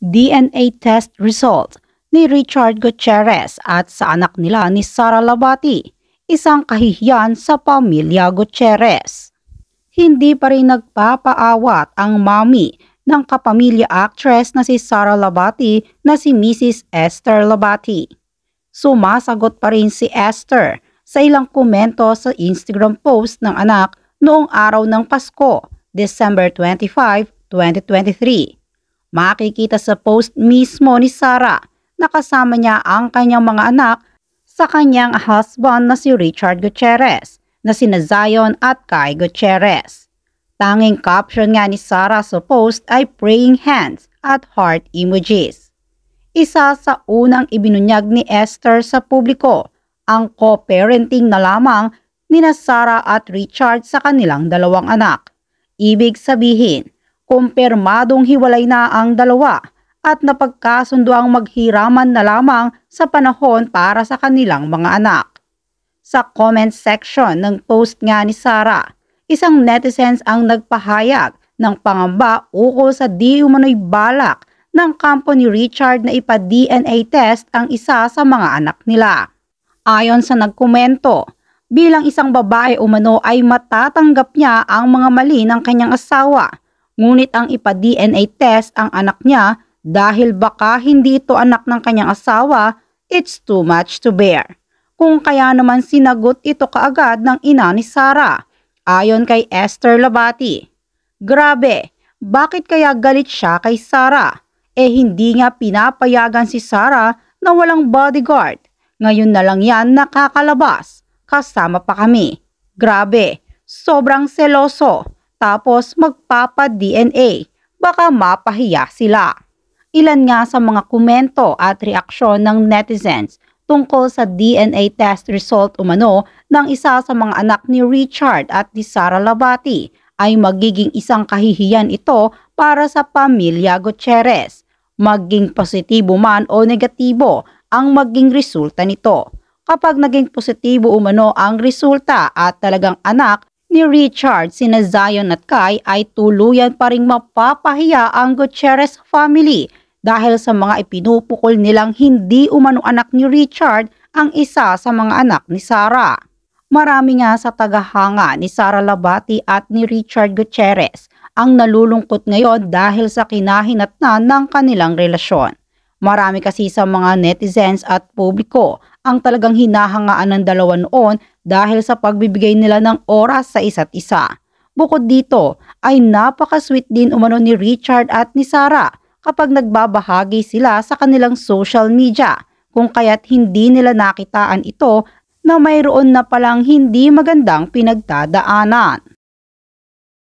DNA test result ni Richard Gutierrez at sa anak nila ni Sara Labati, isang kahihiyan sa pamilya Gutierrez. Hindi pa rin nagpapaawat ang mami ng kapamilya actress na si Sara Labati na si Mrs. Esther Labati. Sumasagot pa rin si Esther sa ilang komento sa Instagram post ng anak noong araw ng Pasko, December 25, 2023. Makikita sa post mismo ni Sara na kasama niya ang kanyang mga anak sa kanyang husband na si Richard Gutierrez na sina Zion at Kai Gutierrez. Tanging caption nga ni Sara sa post ay praying hands at heart emojis. Isa sa unang ibinunyag ni Esther sa publiko ang co-parenting na lamang nina Sara at Richard sa kanilang dalawang anak. Ibig sabihin, kumpirmadong hiwalay na ang dalawa at napagkasundo ang maghiraman na lamang sa panahon para sa kanilang mga anak. Sa comment section ng post nga ni Sara, isang netizens ang nagpahayag ng pangamba ukol sa di umano'y balak ng kampo ni Richard na ipa-DNA test ang isa sa mga anak nila. Ayon sa nagkomento, bilang isang babae umano ay matatanggap niya ang mga mali ng kanyang asawa. Ngunit ang ipa-DNA test ang anak niya dahil baka hindi ito anak ng kanyang asawa, it's too much to bear. Kung kaya naman sinagot ito kaagad ng ina ni Sara, ayon kay Esther Labati. Grabe, bakit kaya galit siya kay Sara? Hindi nga pinapayagan si Sara na walang bodyguard. Ngayon na lang yan nakakalabas. Kasama pa kami. Grabe, sobrang seloso. Tapos magpapa-DNA, baka mapahiya sila. Ilan nga sa mga komento at reaksyon ng netizens tungkol sa DNA test result umano ng isa sa mga anak ni Richard at ni Sara Labati ay magiging isang kahihiyan ito para sa pamilya Gutierrez. Maging positibo man o negatibo ang maging resulta nito. Kapag naging positibo umano ang resulta at talagang anak ni Richard, sina Zion at Kai ay tuluyan pa ring mapapahiya ang Gutierrez family dahil sa mga ipinupukol nilang hindi umano anak ni Richard ang isa sa mga anak ni Sara. Marami nga sa tagahanga ni Sara Labati at ni Richard Gutierrez ang nalulungkot ngayon dahil sa kinahinatnan ng kanilang relasyon. Marami kasi sa mga netizens at publiko ang talagang hinahangaan ng dalawa noon dahil sa pagbibigay nila ng oras sa isa't isa. Bukod dito ay napaka-sweet din umano ni Richard at ni Sara kapag nagbabahagi sila sa kanilang social media, kung kaya't hindi nila nakitaan ito na mayroon na palang hindi magandang pinagdadaanan.